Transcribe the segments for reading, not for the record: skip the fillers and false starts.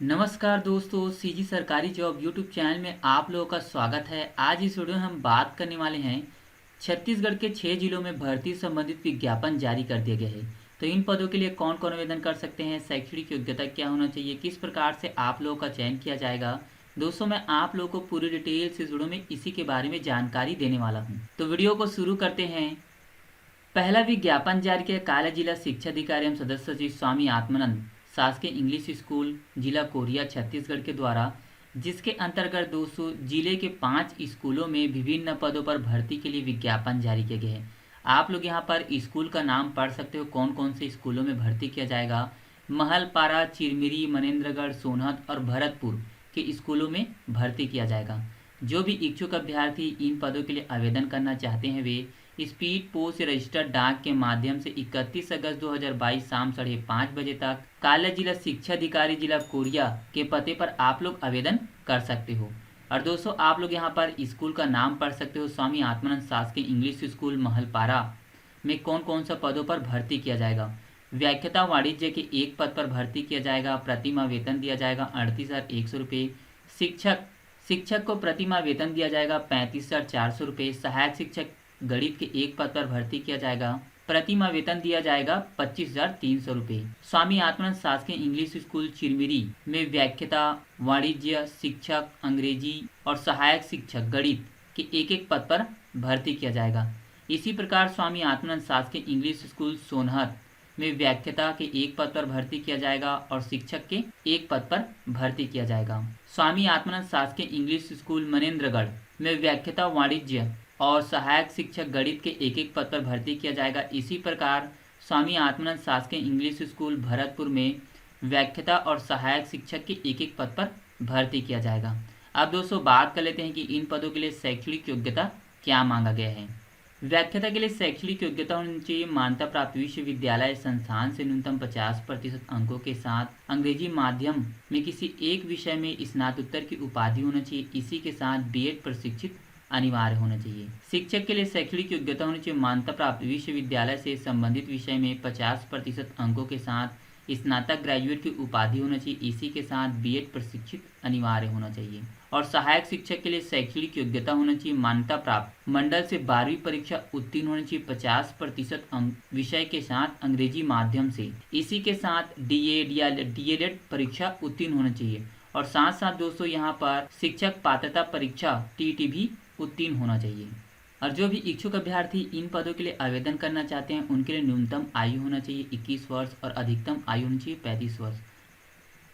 नमस्कार दोस्तों, सीजी सरकारी जॉब यूट्यूब चैनल में आप लोगों का स्वागत है। आज इस वीडियो में हम बात करने वाले हैं छत्तीसगढ़ के 6 जिलों में भर्ती संबंधित विज्ञापन जारी कर दिए गए हैं। तो इन पदों के लिए कौन कौन आवेदन कर सकते हैं, शैक्षणिक योग्यता क्या होना चाहिए, किस प्रकार से आप लोगों का चयन किया जाएगा। दोस्तों, मैं आप लोगों को पूरी डिटेल से इस वीडियो में इसी के बारे में जानकारी देने वाला हूँ। तो वीडियो को शुरू करते हैं। पहला विज्ञापन जारी किया काला जिला शिक्षा अधिकारी एवं सदस्य सचिव स्वामी आत्मानंद शासकीय इंग्लिश स्कूल जिला कोरिया छत्तीसगढ़ के द्वारा, जिसके अंतर्गत दोस्तों जिले के 5 स्कूलों में विभिन्न पदों पर भर्ती के लिए विज्ञापन जारी किए गए हैं। आप लोग यहाँ पर स्कूल का नाम पढ़ सकते हो, कौन कौन से स्कूलों में भर्ती किया जाएगा। महलपारा, चिरमिरी, मनेन्द्रगढ़, सोनहत और भरतपुर के स्कूलों में भर्ती किया जाएगा। जो भी इच्छुक अभ्यर्थी इन पदों के लिए आवेदन करना चाहते हैं वे स्पीड पोस्ट या रजिस्टर्ड डाक के माध्यम से 31 अगस्त 2022 शाम 5:30 बजे तक काला जिला शिक्षा अधिकारी जिला कोरिया के पते पर आप लोग आवेदन कर सकते हो। और दोस्तों, आप लोग यहाँ पर स्कूल का नाम पढ़ सकते हो, स्वामी आत्मानंद शासकीय इंग्लिश स्कूल महलपारा में कौन कौन सा पदों पर भर्ती किया जाएगा। व्याख्याता वाणिज्य के एक पद पर भर्ती किया जाएगा। प्रतिमाह वेतन दिया जाएगा 38,100 रुपये। शिक्षक को प्रतिमाह वेतन दिया जाएगा 35,400 रुपये। सहायक शिक्षक गणित के एक पद पर भर्ती किया जाएगा। प्रतिमाह वेतन दिया जाएगा 25,300 रुपये। स्वामी आत्मानंद शासकीय इंग्लिश स्कूल चिरमिरी में व्याख्याता वाणिज्य शिक्षक अंग्रेजी और सहायक शिक्षक गणित के एक एक पद पर भर्ती किया जाएगा। इसी प्रकार स्वामी आत्मानंद शासकीय इंग्लिश स्कूल सोनहत में व्याख्याता के एक पद पर भर्ती किया जाएगा और शिक्षक के एक पद पर भर्ती किया जाएगा। स्वामी आत्मानंद शासकीय इंग्लिश स्कूल मनेन्द्रगढ़ में व्याख्याता वाणिज्य और सहायक शिक्षक गणित के एक एक पद पर भर्ती किया जाएगा। इसी प्रकार स्वामी आत्मानंद शासकीय इंग्लिश स्कूल भरतपुर में व्याख्याता और सहायक शिक्षक के एक एक पद पर भर्ती किया जाएगा। अब दोस्तों बात कर लेते हैं कि इन पदों के लिए शैक्षणिक योग्यता क्या मांगा गया है। व्याख्याता के लिए शैक्षणिक योग्यता होनी चाहिए मान्यता प्राप्त विश्वविद्यालय संस्थान से न्यूनतम 50% अंकों के साथ अंग्रेजी माध्यम में किसी एक विषय में स्नातकोत्तर की उपाधि होना चाहिए। इसी के साथ बीएड प्रशिक्षित अनिवार्य होना चाहिए। शिक्षक के लिए शैक्षणिक योग्यता होनी चाहिए मान्यता प्राप्त विश्वविद्यालय से संबंधित विषय में 50% अंकों के साथ स्नातक ग्रेजुएट की उपाधि होना चाहिए। इसी के साथ बीएड प्रशिक्षित अनिवार्य होना चाहिए। और सहायक शिक्षक के लिए शैक्षणिक योग्यता होना चाहिए मान्यता प्राप्त मंडल से 12वीं परीक्षा उत्तीर्ण होनी चाहिए 50% अंक विषय के साथ अंग्रेजी माध्यम से। इसी के साथ डीएड या डीएलएड परीक्षा उत्तीर्ण होना चाहिए। और साथ साथ दोस्तों यहाँ पर शिक्षक पात्रता परीक्षा टीईटी भी उत्तीर्ण होना चाहिए। और जो भी इच्छुक अभ्यर्थी इन पदों के लिए आवेदन करना चाहते हैं उनके लिए न्यूनतम आयु होना चाहिए 21 वर्ष और अधिकतम आयु होनी चाहिए 35 वर्ष।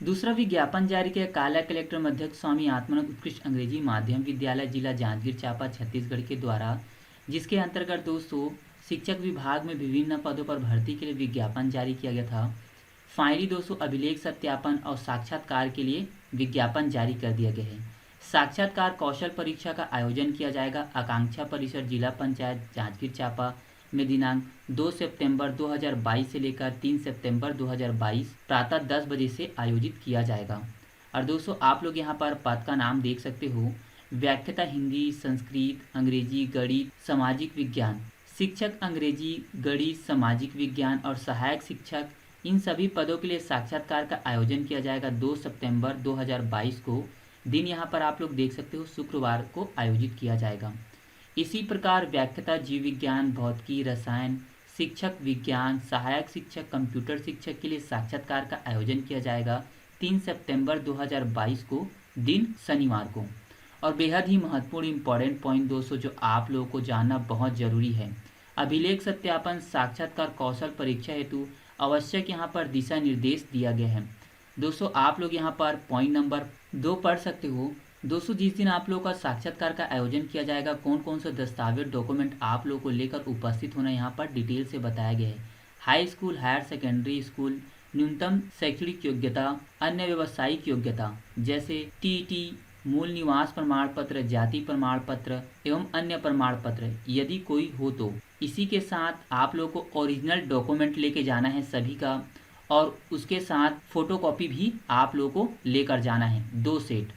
दूसरा विज्ञापन जारी किया काला कलेक्टर मध्यस्थ स्वामी आत्मानंद उत्कृष्ट अंग्रेजी माध्यम विद्यालय जिला जांजगीर चांपा छत्तीसगढ़ के द्वारा, जिसके अंतर्गत दोस्तों शिक्षक विभाग में विभिन्न पदों पर भर्ती के लिए विज्ञापन जारी किया गया था। फाइनली दोस्तों अभिलेख सत्यापन और साक्षात्कार के लिए विज्ञापन जारी कर दिया गया है। साक्षात्कार कौशल परीक्षा का आयोजन किया जाएगा। आकांक्षा परिसर जिला पंचायत जांजगीर चांपा में दिनांक 2 सितंबर 2022 से लेकर 3 सितंबर 2022 प्रातः 10 बजे से आयोजित किया जाएगा। और दोस्तों आप लोग यहाँ पर पद का नाम देख सकते हो, व्याख्याता हिंदी, संस्कृत, अंग्रेजी, गणित, सामाजिक विज्ञान, शिक्षक अंग्रेजी, गणित, सामाजिक विज्ञान और सहायक शिक्षक। इन सभी पदों के लिए साक्षात्कार का आयोजन किया जाएगा 2 सितंबर 2022 को। दिन यहाँ पर आप लोग देख सकते हो शुक्रवार को आयोजित किया जाएगा। इसी प्रकार व्याख्याता जीव विज्ञान, भौतिकी, रसायन, शिक्षक विज्ञान, सहायक शिक्षक, कंप्यूटर शिक्षक के लिए साक्षात्कार का आयोजन किया जाएगा 3 सितंबर 2022 को, दिन शनिवार को। और बेहद ही महत्वपूर्ण इंपॉर्टेंट पॉइंट दोस्तों जो आप लोगों को जानना बहुत जरूरी है, अभिलेख सत्यापन साक्षात्कार कौशल परीक्षा हेतु आवश्यक यहाँ पर दिशा निर्देश दिया गया है। दोस्तों आप लोग यहाँ पर पॉइंट नंबर 2 पढ़ सकते हो। दोस्तों जिस दिन आप लोगों का साक्षात्कार का आयोजन किया जाएगा कौन कौन से दस्तावेज डॉक्यूमेंट आप लोगों को लेकर उपस्थित होना यहाँ पर डिटेल से बताया गया है। High school, higher secondary school, न्यूनतम शैक्षणिक योग्यता, अन्य व्यावसायिक योग्यता जैसे टीईटी, मूल निवास प्रमाण पत्र, जाति प्रमाण पत्र एवं अन्य प्रमाण पत्र यदि कोई हो तो। इसी के साथ आप लोगों को ओरिजिनल डॉक्यूमेंट लेके जाना है सभी का, और उसके साथ फोटोकॉपी भी आप लोगों को लेकर जाना है 2 सेट।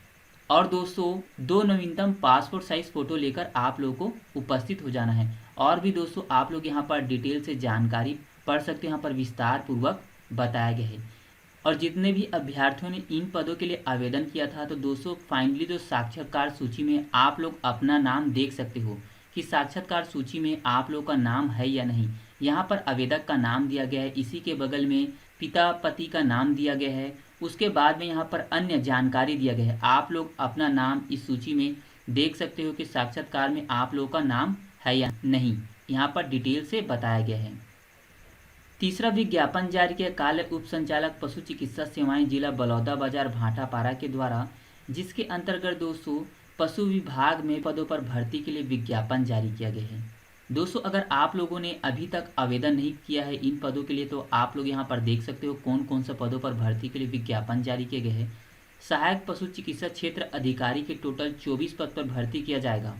और दोस्तों 2 नवीनतम पासपोर्ट साइज फ़ोटो लेकर आप लोगों को उपस्थित हो जाना है। और भी दोस्तों आप लोग यहाँ पर डिटेल से जानकारी पढ़ सकते हो, यहाँ पर विस्तार पूर्वक बताया गया है। और जितने भी अभ्यर्थियों ने इन पदों के लिए आवेदन किया था, तो दोस्तों फाइनली जो साक्षात्कार सूची में आप लोग अपना नाम देख सकते हो कि साक्षात्कार सूची में आप लोग का नाम है या नहीं। यहाँ पर आवेदक का नाम दिया गया है, इसी के बगल में पिता पति का नाम दिया गया है, उसके बाद में यहाँ पर अन्य जानकारी दिया गया है। आप लोग अपना नाम इस सूची में देख सकते हो कि साक्षात्कार में आप लोगों का नाम है या नहीं, यहाँ पर डिटेल से बताया गया है। तीसरा विज्ञापन जारी किया कार्यालय उप संचालक पशु चिकित्सा सेवाएं जिला बलौदाबाजार भाटापारा के द्वारा, जिसके अंतर्गत दोस्तों पशु विभाग में पदों पर भर्ती के लिए विज्ञापन जारी किया गया है। दोस्तों अगर आप लोगों ने अभी तक आवेदन नहीं किया है इन पदों के लिए, तो आप लोग यहाँ पर देख सकते हो कौन कौन सा पदों पर भर्ती के लिए विज्ञापन जारी किए गए हैं। सहायक पशु चिकित्सा क्षेत्र अधिकारी के टोटल 24 पद पर भर्ती किया जाएगा।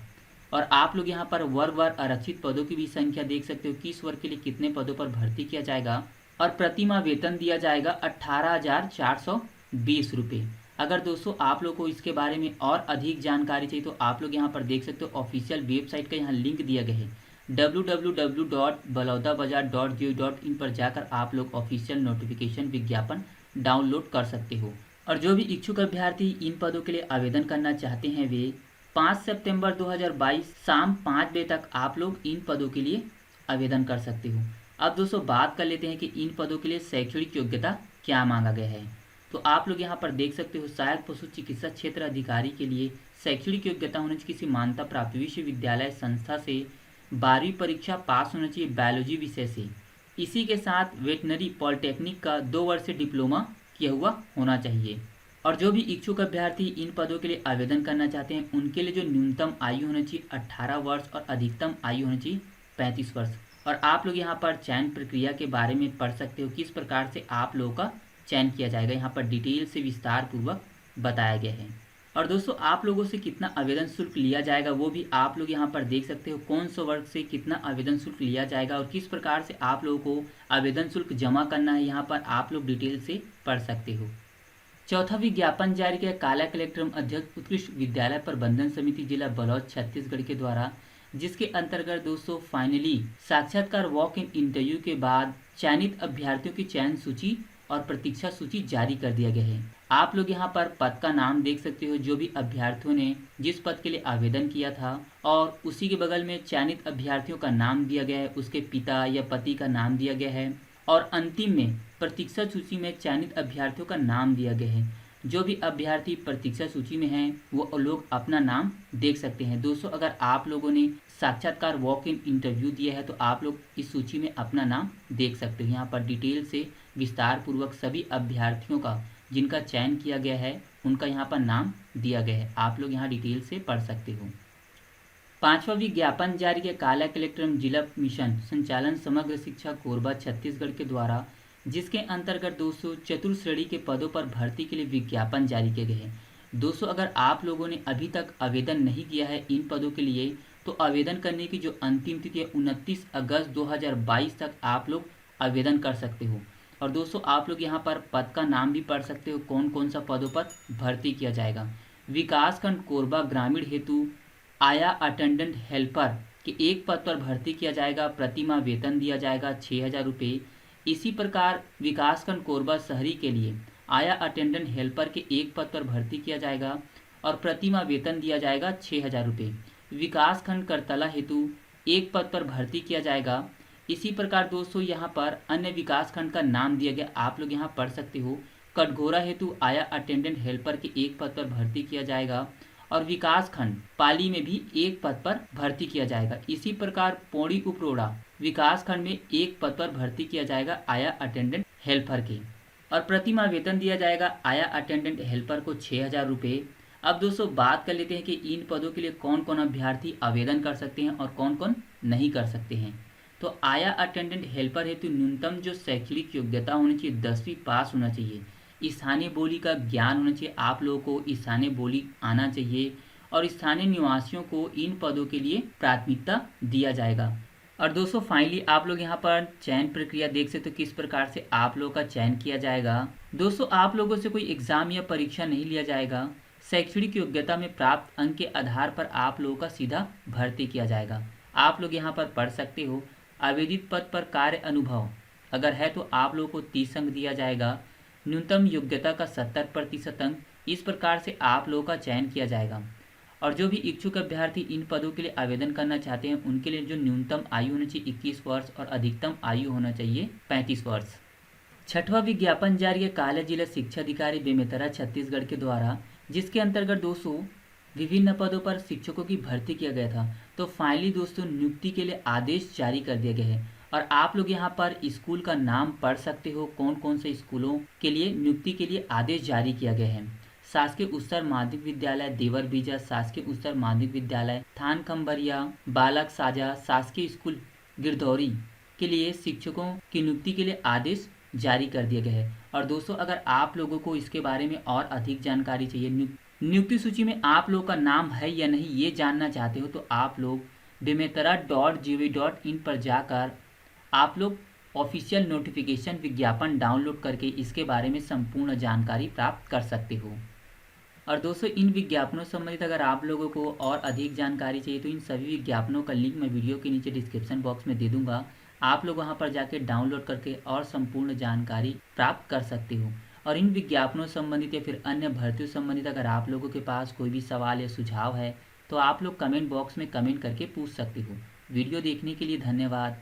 और आप लोग यहाँ पर वर्गवार आरक्षित पदों की भी संख्या देख सकते हो, किस वर्ग के लिए कितने पदों पर भर्ती किया जाएगा। और प्रतिमाह वेतन दिया जाएगा 18,420 रुपये। अगर दोस्तों आप लोग को इसके बारे में और अधिक जानकारी चाहिए तो आप लोग यहाँ पर देख सकते हो ऑफिशियल वेबसाइट का यहाँ लिंक दिया गया है www.balaudabaजार.gov.in पर जाकर आप लोग ऑफिशियल नोटिफिकेशन विज्ञापन डाउनलोड कर सकते हो। और जो भी इच्छुक अभ्यर्थी इन पदों के लिए आवेदन करना चाहते हैं वे 5 सितंबर 2022 शाम 5 बजे तक आप लोग इन पदों के लिए आवेदन कर सकते हो। अब दोस्तों बात कर लेते हैं कि इन पदों के लिए शैक्षणिक योग्यता क्या मांगा गया है। तो आप लोग यहाँ पर देख सकते हो सहायक पशु चिकित्सा क्षेत्र अधिकारी के लिए शैक्षणिक योग्यता होनी चाहिए किसी मान्यता प्राप्त विश्वविद्यालय संस्था से 12वीं परीक्षा पास होना चाहिए बायोलॉजी विषय से। इसी के साथ वेटनरी पॉलिटेक्निक का 2 वर्ष से डिप्लोमा किया हुआ होना चाहिए। और जो भी इच्छुक अभ्यर्थी इन पदों के लिए आवेदन करना चाहते हैं उनके लिए जो न्यूनतम आयु होनी चाहिए 18 वर्ष और अधिकतम आयु होनी चाहिए 35 वर्ष। और आप लोग यहाँ पर चयन प्रक्रिया के बारे में पढ़ सकते हो, किस प्रकार से आप लोगों का चयन किया जाएगा, यहाँ पर डिटेल से विस्तार पूर्वक बताया गया है। और दोस्तों आप लोगों से कितना आवेदन शुल्क लिया जाएगा वो भी आप लोग यहाँ पर देख सकते हो, कौन सा वर्ग से कितना आवेदन शुल्क लिया जाएगा और किस प्रकार से आप लोगों को आवेदन शुल्क जमा करना है, यहाँ पर आप लोग डिटेल से पढ़ सकते हो। चौथा विज्ञापन जारी किया काला कलेक्टर अध्यक्ष उत्कृष्ट विद्यालय प्रबंधन समिति जिला बलौद छत्तीसगढ़ के द्वारा, जिसके अंतर्गत दोस्तों फाइनली साक्षात्कार वॉक इन इंटरव्यू के बाद चयनित अभ्यर्थियों की चयन सूची और प्रतीक्षा सूची जारी कर दिया गया है। आप लोग यहाँ पर पद का नाम देख सकते हो, जो भी अभ्यर्थियों ने जिस पद के लिए आवेदन किया था, और उसी के बगल में चयनित अभ्यर्थियों का नाम दिया गया है, उसके पिता या पति का नाम दिया गया है, और अंतिम में प्रतीक्षा सूची में चयनित अभ्यर्थियों का नाम दिया गया है। जो भी अभ्यर्थी प्रतीक्षा सूची में हैं वो लोग अपना नाम देख सकते हैं। दोस्तों अगर आप लोगों ने साक्षात्कार वॉक इन इंटरव्यू दिया है तो आप लोग इस सूची में अपना नाम देख सकते हो। यहाँ पर डिटेल से विस्तार पूर्वक सभी अभ्यर्थियों का जिनका चयन किया गया है उनका यहाँ पर नाम दिया गया है, आप लोग यहाँ डिटेल से पढ़ सकते हो। पांचवा विज्ञापन जारी किया काला कलेक्टर जिला मिशन संचालन समग्र शिक्षा कोरबा छत्तीसगढ़ के द्वारा, जिसके अंतर्गत 200 चतुर्थ श्रेणी के पदों पर भर्ती के लिए विज्ञापन जारी किए गए हैं। दोस्तों अगर आप लोगों ने अभी तक आवेदन नहीं किया है इन पदों के लिए तो आवेदन करने की जो अंतिम तिथि है 29 अगस्त 2022 तक आप लोग आवेदन कर सकते हो। और दोस्तों आप लोग यहाँ पर पद का नाम भी पढ़ सकते हो, कौन कौन सा पदों पर भर्ती किया जाएगा। विकासखंड कोरबा ग्रामीण हेतु आया अटेंडेंट हेल्पर के एक पद पर भर्ती किया जाएगा, प्रतिमाह वेतन दिया जाएगा 6,000 रुपये। इसी प्रकार विकासखंड कोरबा शहरी के लिए आया अटेंडेंट हेल्पर के एक पद पर भर्ती किया जाएगा और प्रतिमाह वेतन दिया जाएगा 6,000 रुपये। विकासखंड करतला हेतु एक पद पर भर्ती किया जाएगा। इसी प्रकार दोस्तों यहाँ पर अन्य विकासखंड का नाम दिया गया, आप लोग यहाँ पढ़ सकते हो। कटघोरा हेतु आया अटेंडेंट हेल्पर के एक पद पर भर्ती किया जाएगा और विकासखंड पाली में भी एक पद पर भर्ती किया जाएगा। इसी प्रकार पौड़ी उपरोड़ा विकासखंड में एक पद पर भर्ती किया जाएगा आया अटेंडेंट हेल्पर के, और प्रतिमाह वेतन दिया जाएगा आया अटेंडेंट हेल्पर को 6,000 रुपये। अब दोस्तों बात कर लेते हैं कि इन पदों के लिए कौन कौन अभ्यर्थी आवेदन कर सकते हैं और कौन कौन नहीं कर सकते हैं। तो आया अटेंडेंट हेल्पर हेतु न्यूनतम जो शैक्षणिक योग्यता होनी चाहिए 10वीं पास होना चाहिए, स्थानीय बोली का ज्ञान होना चाहिए, आप लोगों को स्थानीय बोली आना चाहिए, और स्थानीय निवासियों को इन पदों के लिए प्राथमिकता दिया जाएगा। और दोस्तों फाइनली आप लोग यहाँ पर चयन प्रक्रिया देख सकते हो, किस प्रकार से आप लोगों का चयन किया जाएगा। दोस्तों आप लोगों से कोई एग्जाम या परीक्षा नहीं लिया जाएगा, शैक्षणिक योग्यता में प्राप्त अंक के आधार पर आप लोगों का सीधा भर्ती किया जाएगा। आप लोग यहाँ पर पढ़ सकते हो, आवेदित पद पर कार्य अनुभव अगर है तो आप लोगों को 30 अंक दिया जाएगा। न्यूनतम योग्यता का 70% अंक। इस प्रकार से आप लोगों का चयन किया जाएगा। और जो भी इच्छुक अभ्यर्थी इन पदों के लिए आवेदन करना चाहते हैं उनके लिए जो न्यूनतम आयु होनी चाहिए 21 वर्ष और अधिकतम आयु होना चाहिए 35 वर्ष। छठवां विज्ञापन जारी है काला जिला शिक्षा अधिकारी बेमेतरा छत्तीसगढ़ के द्वारा, जिसके अंतर्गत दोस्तों विभिन्न पदों पर शिक्षकों की भर्ती किया गया था। तो फाइनली दोस्तों नियुक्ति के लिए आदेश जारी कर दिया गया है और आप लोग यहाँ पर स्कूल का नाम पढ़ सकते हो कौन कौन से स्कूलों के लिए नियुक्ति के लिए आदेश जारी किया गया है। शासकीय उच्चतर माध्यमिक विद्यालय देवर बीजा, शासकीय उच्चतर माध्यमिक विद्यालय थान खम्बरिया, बालक साजा, शासकीय स्कूल गिरदौरी के लिए शिक्षकों की नियुक्ति के लिए आदेश जारी कर दिया गया है। और दोस्तों अगर आप लोगों को इसके बारे में और अधिक जानकारी चाहिए, नियुक्ति सूची में आप लोगों का नाम है या नहीं ये जानना चाहते हो, तो आप लोग bemetara.gov.in पर जाकर आप लोग ऑफिशियल नोटिफिकेशन विज्ञापन डाउनलोड करके इसके बारे में संपूर्ण जानकारी प्राप्त कर सकते हो। और दोस्तों इन विज्ञापनों से संबंधित अगर आप लोगों को और अधिक जानकारी चाहिए तो इन सभी विज्ञापनों का लिंक मैं वीडियो के नीचे डिस्क्रिप्शन बॉक्स में दे दूंगा। आप लोग वहां पर जाके डाउनलोड करके और संपूर्ण जानकारी प्राप्त कर सकते हो। और इन विज्ञापनों संबंधित या फिर अन्य भर्तियों संबंधित अगर आप लोगों के पास कोई भी सवाल या सुझाव है तो आप लोग कमेंट बॉक्स में कमेंट करके पूछ सकते हो। वीडियो देखने के लिए धन्यवाद।